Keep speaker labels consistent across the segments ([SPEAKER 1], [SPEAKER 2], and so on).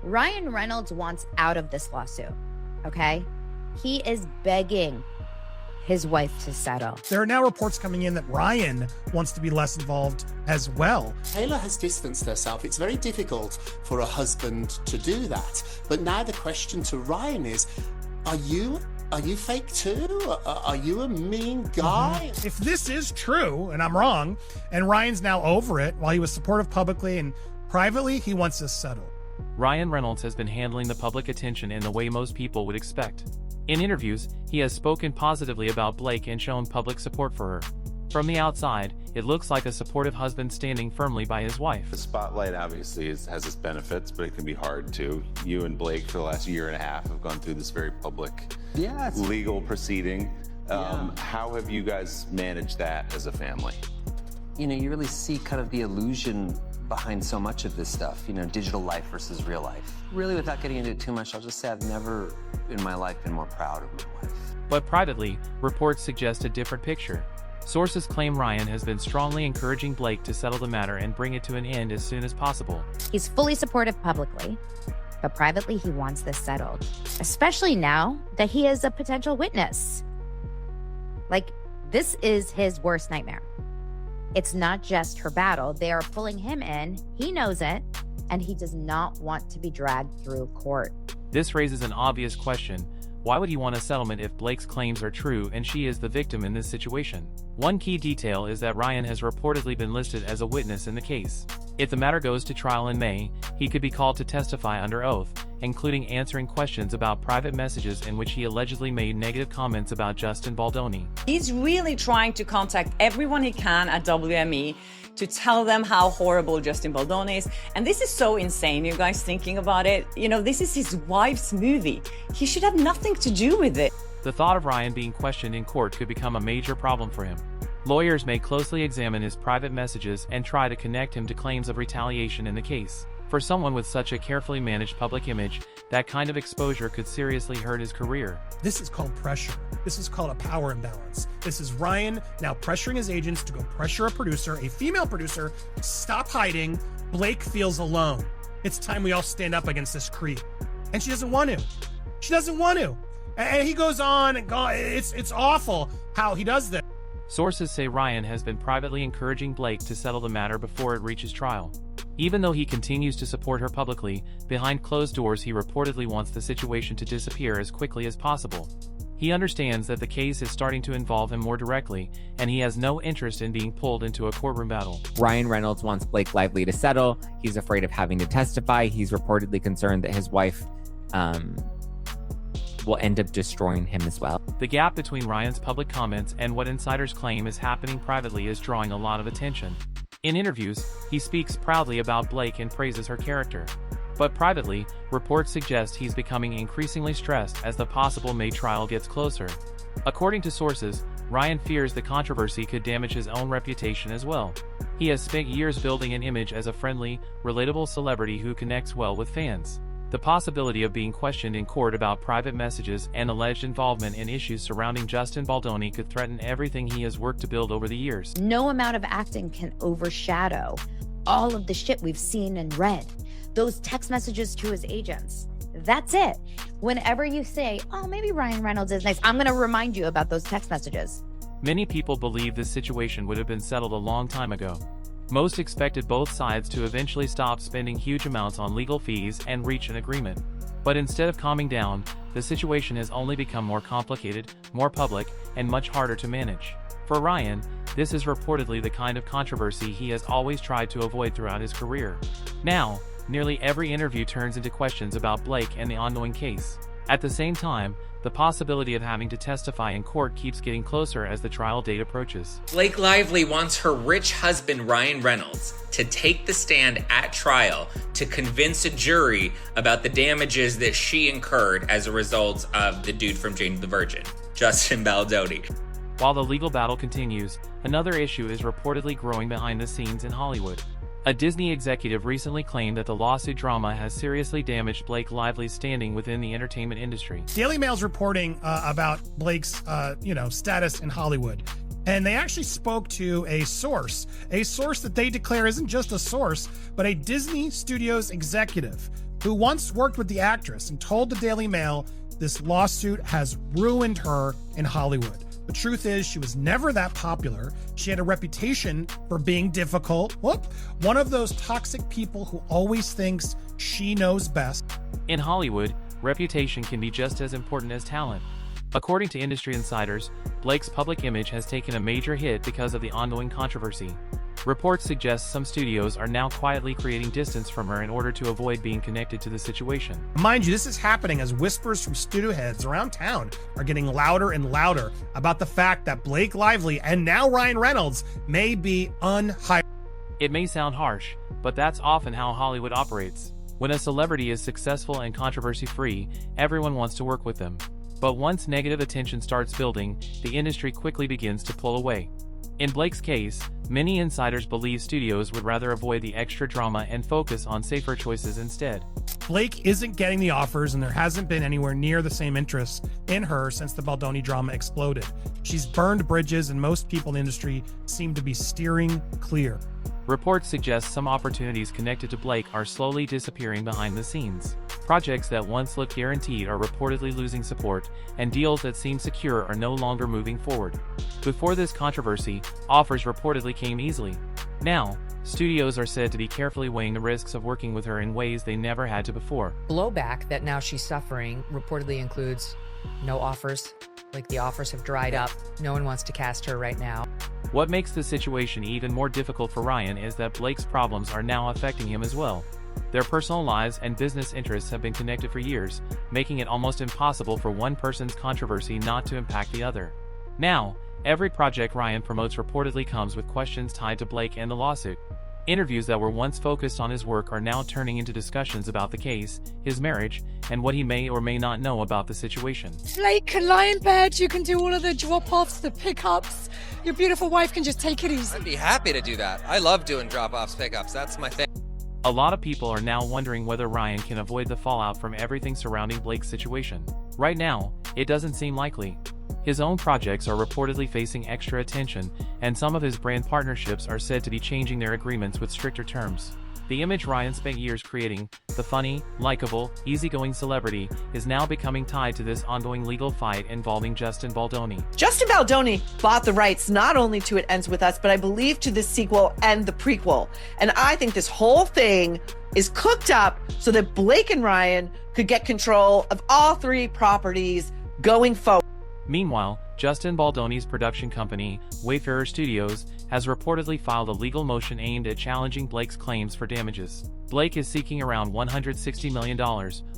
[SPEAKER 1] Ryan Reynolds wants out of this lawsuit, okay? He is begging his wife to settle.
[SPEAKER 2] There are now reports coming in that Ryan wants to be less involved as well.
[SPEAKER 3] Taylor has distanced herself. It's very difficult for a husband to do that. But now the question to Ryan is, are you fake too? Are you a mean guy?
[SPEAKER 2] If this is true, and I'm wrong, and Ryan's now over it, while he was supportive publicly and privately, he wants this settled.
[SPEAKER 4] Ryan Reynolds has been handling the public attention in the way most people would expect. In interviews, he has spoken positively about Blake and shown public support for her. From the outside, it looks like a supportive husband standing firmly by his wife.
[SPEAKER 5] The spotlight obviously has its benefits, but it can be hard too. You and Blake for the last year and a half have gone through this very public legal proceeding. How have you guys managed that as a family?
[SPEAKER 6] You know, you really see kind of the illusion behind so much of this stuff, you know, digital life versus real life. Really, without getting into it too much, I'll just say I've never in my life been more proud of my wife.
[SPEAKER 4] But privately, reports suggest a different picture. Sources claim Ryan has been strongly encouraging Blake to settle the matter and bring it to an end as soon as possible.
[SPEAKER 1] He's fully supportive publicly, but privately he wants this settled, especially now that he is a potential witness. Like, this is his worst nightmare. It's not just her battle. They are pulling him in. He knows it, and he does not want to be dragged through court.
[SPEAKER 4] This raises an obvious question. Why would he want a settlement if Blake's claims are true and she is the victim in this situation? One key detail is that Ryan has reportedly been listed as a witness in the case. If the matter goes to trial in May, he could be called to testify under oath, including answering questions about private messages in which he allegedly made negative comments about Justin Baldoni.
[SPEAKER 7] He's really trying to contact everyone he can at WME to tell them how horrible Justin Baldoni is. And this is so insane, you guys, thinking about it. You know, this is his wife's movie. He should have nothing to do with it.
[SPEAKER 4] The thought of Ryan being questioned in court could become a major problem for him. Lawyers may closely examine his private messages and try to connect him to claims of retaliation in the case. For someone with such a carefully managed public image, that kind of exposure could seriously hurt his career.
[SPEAKER 2] This is called pressure. This is called a power imbalance. This is Ryan now pressuring his agents to go pressure a producer, a female producer. Stop hiding. Blake feels alone. It's time we all stand up against this creep. And she doesn't want to. She doesn't want to. And he goes on and it's awful how he does this.
[SPEAKER 4] Sources say Ryan has been privately encouraging Blake to settle the matter before it reaches trial. Even though he continues to support her publicly, behind closed doors he reportedly wants the situation to disappear as quickly as possible. He understands that the case is starting to involve him more directly, and he has no interest in being pulled into a courtroom battle.
[SPEAKER 8] Ryan Reynolds wants Blake Lively to settle. He's afraid of having to testify. He's reportedly concerned that his wife will end up destroying him as well.
[SPEAKER 4] The gap between Ryan's public comments and what insiders claim is happening privately is drawing a lot of attention. In interviews, he speaks proudly about Blake and praises her character. But privately, reports suggest he's becoming increasingly stressed as the possible May trial gets closer. According to sources, Ryan fears the controversy could damage his own reputation as well. He has spent years building an image as a friendly, relatable celebrity who connects well with fans. The possibility of being questioned in court about private messages and alleged involvement in issues surrounding Justin Baldoni could threaten everything he has worked to build over the years.
[SPEAKER 1] No amount of acting can overshadow all of the shit we've seen and read. Those text messages to his agents. That's it. Whenever you say, oh, maybe Ryan Reynolds is nice, I'm going to remind you about those text messages.
[SPEAKER 4] Many people believe this situation would have been settled a long time ago. Most expected both sides to eventually stop spending huge amounts on legal fees and reach an agreement. But instead of calming down, the situation has only become more complicated, more public, and much harder to manage. For Ryan, this is reportedly the kind of controversy he has always tried to avoid throughout his career. Now, nearly every interview turns into questions about Blake and the ongoing case. At the same time, the possibility of having to testify in court keeps getting closer as the trial date approaches.
[SPEAKER 9] Blake Lively wants her rich husband Ryan Reynolds to take the stand at trial to convince a jury about the damages that she incurred as a result of the dude from Jane the Virgin, Justin Baldoni.
[SPEAKER 4] While the legal battle continues, another issue is reportedly growing behind the scenes in Hollywood. A Disney executive recently claimed that the lawsuit drama has seriously damaged Blake Lively's standing within the entertainment industry.
[SPEAKER 2] Daily Mail's reporting about Blake's, status in Hollywood. And they actually spoke to a source that they declare isn't just a source, but a Disney Studios executive who once worked with the actress and told the Daily Mail this lawsuit has ruined her in Hollywood. The truth is, she was never that popular. She had a reputation for being difficult. One of those toxic people who always thinks she knows best.
[SPEAKER 4] In Hollywood, reputation can be just as important as talent. According to industry insiders, Blake's public image has taken a major hit because of the ongoing controversy. Reports suggest some studios are now quietly creating distance from her in order to avoid being connected to the situation.
[SPEAKER 2] Mind you, this is happening as whispers from studio heads around town are getting louder and louder about the fact that Blake Lively and now Ryan Reynolds may be unhired.
[SPEAKER 4] It may sound harsh, but that's often how Hollywood operates. When a celebrity is successful and controversy-free, everyone wants to work with them. But once negative attention starts building, the industry quickly begins to pull away. In Blake's case, many insiders believe studios would rather avoid the extra drama and focus on safer choices instead.
[SPEAKER 2] Blake isn't getting the offers, and there hasn't been anywhere near the same interest in her since the Baldoni drama exploded. She's burned bridges, and most people in the industry seem to be steering clear.
[SPEAKER 4] Reports suggest some opportunities connected to Blake are slowly disappearing behind the scenes. Projects that once looked guaranteed are reportedly losing support, and deals that seemed secure are no longer moving forward. Before this controversy, offers reportedly came easily. Now, studios are said to be carefully weighing the risks of working with her in ways they never had to before.
[SPEAKER 10] Blowback that now she's suffering reportedly includes no offers. Like, the offers have dried up. No one wants to cast her right now.
[SPEAKER 4] What makes the situation even more difficult for Ryan is that Blake's problems are now affecting him as well. Their personal lives and business interests have been connected for years, making it almost impossible for one person's controversy not to impact the other. Now, every project Ryan promotes reportedly comes with questions tied to Blake and the lawsuit. Interviews that were once focused on his work are now turning into discussions about the case, his marriage, and what he may or may not know about the situation.
[SPEAKER 11] Blake can lie in bed, you can do all of the drop-offs, the pickups. Your beautiful wife can just take it easy.
[SPEAKER 12] I'd be happy to do that. I love doing drop-offs, pickups. That's my thing.
[SPEAKER 4] A lot of people are now wondering whether Ryan can avoid the fallout from everything surrounding Blake's situation. Right now, it doesn't seem likely. His own projects are reportedly facing extra attention, and some of his brand partnerships are said to be changing their agreements with stricter terms. The image Ryan spent years creating, the funny, likable, easygoing celebrity, is now becoming tied to this ongoing legal fight involving Justin Baldoni.
[SPEAKER 13] Justin Baldoni bought the rights not only to It Ends With Us, but I believe to the sequel and the prequel. And I think this whole thing is cooked up so that Blake and Ryan could get control of all three properties going forward.
[SPEAKER 4] Meanwhile, Justin Baldoni's production company, Wayfarer Studios, has reportedly filed a legal motion aimed at challenging Blake's claims for damages. Blake is seeking around $160 million,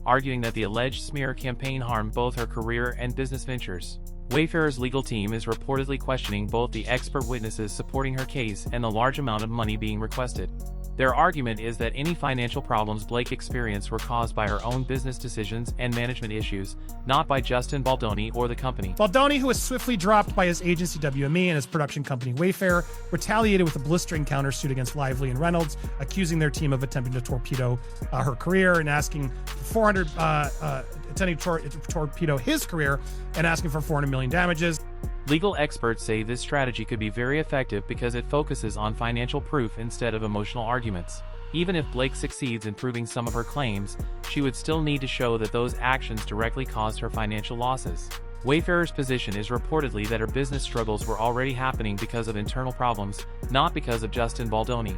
[SPEAKER 4] arguing that the alleged smear campaign harmed both her career and business ventures. Wayfarer's legal team is reportedly questioning both the expert witnesses supporting her case and the large amount of money being requested. Their argument is that any financial problems Blake experienced were caused by her own business decisions and management issues, not by Justin Baldoni or the company.
[SPEAKER 2] Baldoni, who was swiftly dropped by his agency WME and his production company Wayfarer, retaliated with a blistering countersuit against Lively and Reynolds, accusing their team of attempting to torpedo her career and asking for attempting to torpedo his career and asking for $400 million damages.
[SPEAKER 4] Legal experts say this strategy could be very effective because it focuses on financial proof instead of emotional arguments. Even if Blake succeeds in proving some of her claims, she would still need to show that those actions directly caused her financial losses. Wayfarer's position is reportedly that her business struggles were already happening because of internal problems, not because of Justin Baldoni.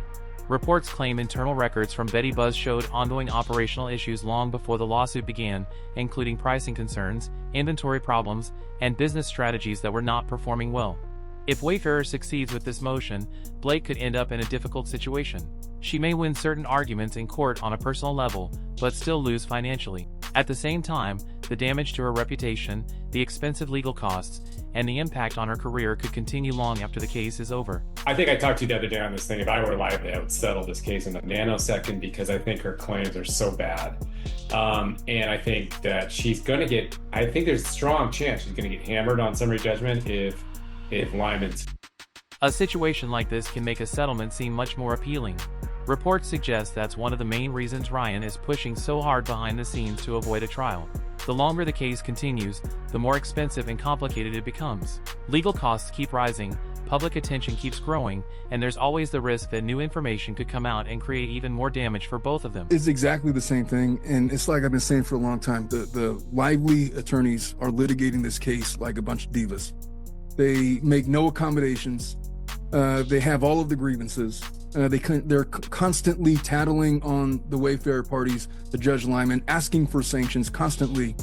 [SPEAKER 4] Reports claim internal records from Betty Buzz showed ongoing operational issues long before the lawsuit began, including pricing concerns, inventory problems, and business strategies that were not performing well. If Wayfarer succeeds with this motion, Blake could end up in a difficult situation. She may win certain arguments in court on a personal level, but still lose financially. At the same time, the damage to her reputation, the expensive legal costs, and the impact on her career could continue long after the case is over.
[SPEAKER 14] I think I talked to you the other day on this thing. If I were Lively, I would settle this case in a nanosecond because I think her claims are so bad. And I think that she's going to get, I think there's a strong chance she's going to get hammered on summary judgment if Lyman's.
[SPEAKER 4] A situation like this can make a settlement seem much more appealing. Reports suggest that's one of the main reasons Ryan is pushing so hard behind the scenes to avoid a trial. The longer the case continues, the more expensive and complicated it becomes. Legal costs keep rising, public attention keeps growing, and there's always the risk that new information could come out and create even more damage for both of them.
[SPEAKER 15] It's exactly the same thing, and it's like I've been saying for a long time. The lively attorneys are litigating this case like a bunch of divas. They make no accommodations. They have all of the grievances. They're constantly tattling on the Wayfarer parties, the Judge Lyman, asking for sanctions constantly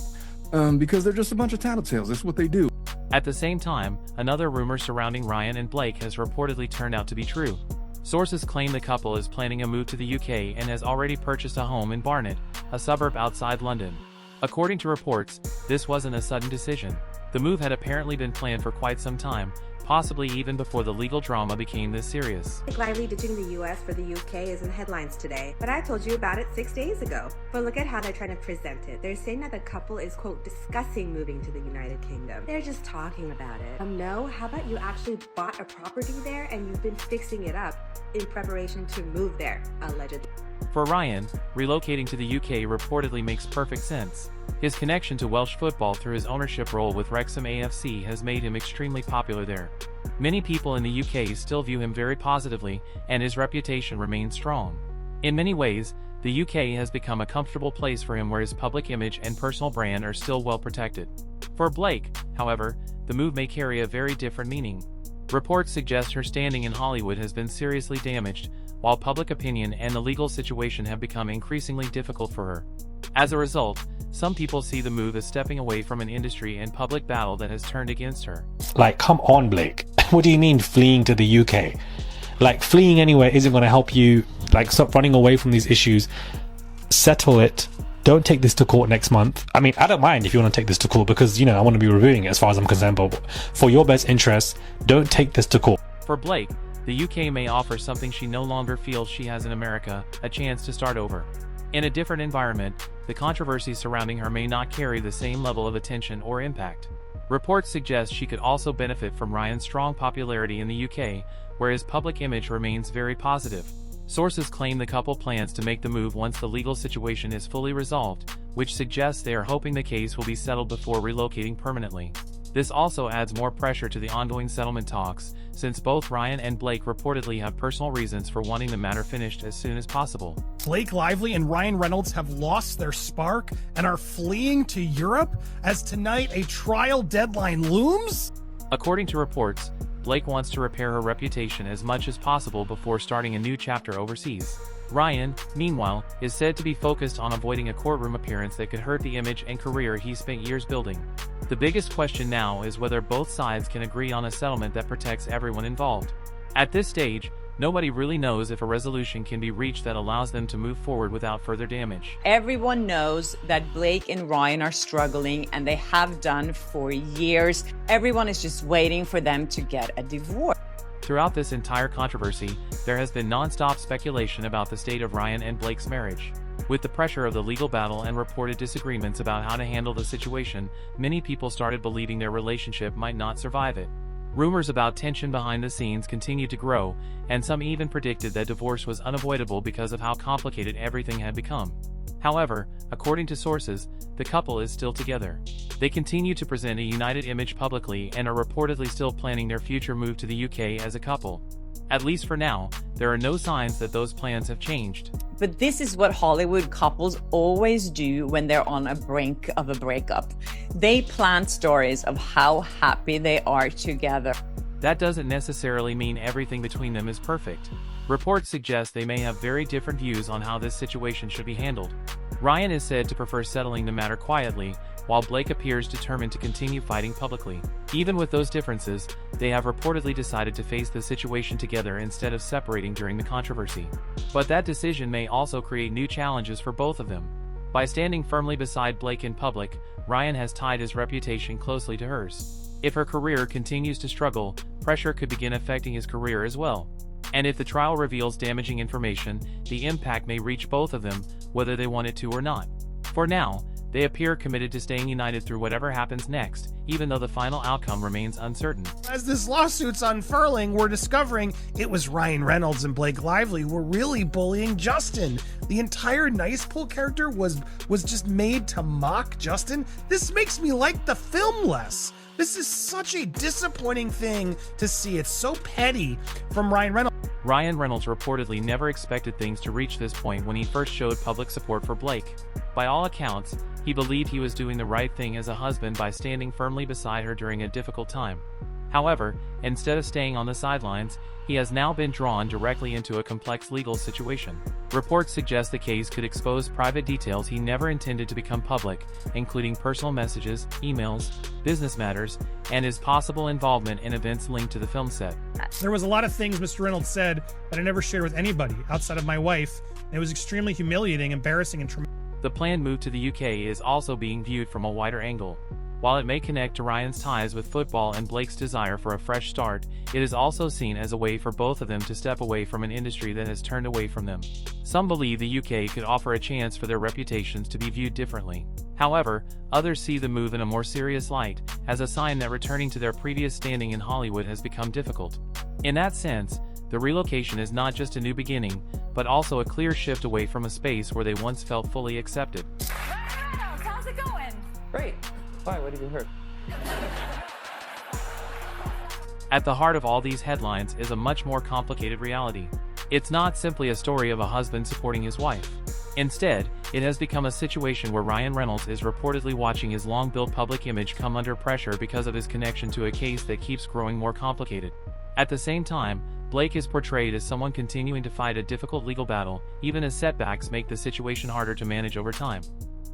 [SPEAKER 15] because they're just a bunch of tattletales. That's what they do.
[SPEAKER 4] At the same time, another rumor surrounding Ryan and Blake has reportedly turned out to be true. Sources claim the couple is planning a move to the UK and has already purchased a home in Barnet, a suburb outside London. According to reports, this wasn't a sudden decision. The move had apparently been planned for quite some time, possibly even before the legal drama became this serious.
[SPEAKER 16] Blake Lively ditching the US for the UK is in headlines today, but I told you about it 6 days ago. But look at how they're trying to present it. They're saying that the couple is, quote, discussing moving to the United Kingdom. They're just talking about it. No, how about you actually bought a property there and you've been fixing it up in preparation to move there, allegedly.
[SPEAKER 4] For Ryan, relocating to the UK reportedly makes perfect sense. His connection to Welsh football through his ownership role with Wrexham AFC has made him extremely popular there. Many people in the UK still view him very positively, and his reputation remains strong. In many ways, the UK has become a comfortable place for him where his public image and personal brand are still well protected. For Blake, however, the move may carry a very different meaning. Reports suggest her standing in Hollywood has been seriously damaged, while public opinion and the legal situation have become increasingly difficult for her. As a result, some people see the move as stepping away from an industry and public battle that has turned against her.
[SPEAKER 17] Like, come on, Blake. What do you mean fleeing to the UK? Like, fleeing anywhere isn't going to help you. Like, stop running away from these issues. Settle it. Don't take this to court next month. I mean, I don't mind if you want to take this to court because, I want to be reviewing it as far as I'm concerned, but for your best interests, don't take this to court.
[SPEAKER 4] For Blake, the UK may offer something she no longer feels she has in America, a chance to start over. In a different environment, the controversy surrounding her may not carry the same level of attention or impact. Reports suggest she could also benefit from Ryan's strong popularity in the UK, where his public image remains very positive. Sources claim the couple plans to make the move once the legal situation is fully resolved, which suggests they are hoping the case will be settled before relocating permanently. This also adds more pressure to the ongoing settlement talks, since both Ryan and Blake reportedly have personal reasons for wanting the matter finished as soon as possible.
[SPEAKER 2] Blake Lively and Ryan Reynolds have lost their spark and are fleeing to Europe as tonight a trial deadline looms?
[SPEAKER 4] According to reports, Blake wants to repair her reputation as much as possible before starting a new chapter overseas. Ryan, meanwhile, is said to be focused on avoiding a courtroom appearance that could hurt the image and career he spent years building. The biggest question now is whether both sides can agree on a settlement that protects everyone involved. At this stage, nobody really knows if a resolution can be reached that allows them to move forward without further damage.
[SPEAKER 7] Everyone knows that Blake and Ryan are struggling, and they have done for years. Everyone is just waiting for them to get a divorce.
[SPEAKER 4] Throughout this entire controversy, there has been non-stop speculation about the state of Ryan and Blake's marriage. With the pressure of the legal battle and reported disagreements about how to handle the situation, many people started believing their relationship might not survive it. Rumors about tension behind the scenes continued to grow, and some even predicted that divorce was unavoidable because of how complicated everything had become. However, according to sources, the couple is still together. They continue to present a united image publicly and are reportedly still planning their future move to the UK as a couple. At least for now, there are no signs that those plans have changed.
[SPEAKER 7] But this is what Hollywood couples always do when they're on a brink of a breakup. They plant stories of how happy they are together.
[SPEAKER 4] That doesn't necessarily mean everything between them is perfect. Reports suggest they may have very different views on how this situation should be handled. Ryan is said to prefer settling the matter quietly, while Blake appears determined to continue fighting publicly. Even with those differences, they have reportedly decided to face the situation together instead of separating during the controversy. But that decision may also create new challenges for both of them. By standing firmly beside Blake in public, Ryan has tied his reputation closely to hers. If her career continues to struggle, pressure could begin affecting his career as well. And if the trial reveals damaging information, the impact may reach both of them, whether they want it to or not. For now, They appear committed to staying united through whatever happens next, even though the final outcome remains uncertain.
[SPEAKER 2] As this lawsuit's unfurling, we're discovering it was Ryan Reynolds and Blake Lively were really bullying Justin. The entire Nice Pool character was just made to mock Justin. This makes me like the film less. This is such a disappointing thing to see. It's so petty from Ryan Reynolds.
[SPEAKER 4] Ryan Reynolds reportedly never expected things to reach this point when he first showed public support for Blake. By all accounts, he believed he was doing the right thing as a husband by standing firmly beside her during a difficult time. However, instead of staying on the sidelines, he has now been drawn directly into a complex legal situation. Reports suggest the case could expose private details he never intended to become public, including personal messages, emails, business matters, and his possible involvement in events linked to the film set.
[SPEAKER 2] There was a lot of things Mr. Reynolds said that I never shared with anybody outside of my wife. It was extremely humiliating, embarrassing, and traumatic.
[SPEAKER 4] The planned move to the UK is also being viewed from a wider angle. While it may connect to Ryan's ties with football and Blake's desire for a fresh start, it is also seen as a way for both of them to step away from an industry that has turned away from them. Some believe the UK could offer a chance for their reputations to be viewed differently. However, others see the move in a more serious light, as a sign that returning to their previous standing in Hollywood has become difficult. In that sense, the relocation is not just a new beginning, but also a clear shift away from a space where they once felt fully accepted.
[SPEAKER 18] Reynolds, how's it going?
[SPEAKER 6] Great. Why? What have you heard?
[SPEAKER 4] At the heart of all these headlines is a much more complicated reality. It's not simply a story of a husband supporting his wife. Instead, it has become a situation where Ryan Reynolds is reportedly watching his long-built public image come under pressure because of his connection to a case that keeps growing more complicated. At the same time, Blake is portrayed as someone continuing to fight a difficult legal battle, even as setbacks make the situation harder to manage over time.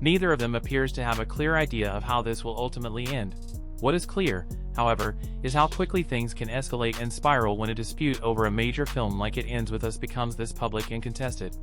[SPEAKER 4] Neither of them appears to have a clear idea of how this will ultimately end. What is clear, however, is how quickly things can escalate and spiral when a dispute over a major film like It Ends With Us becomes this public and contested.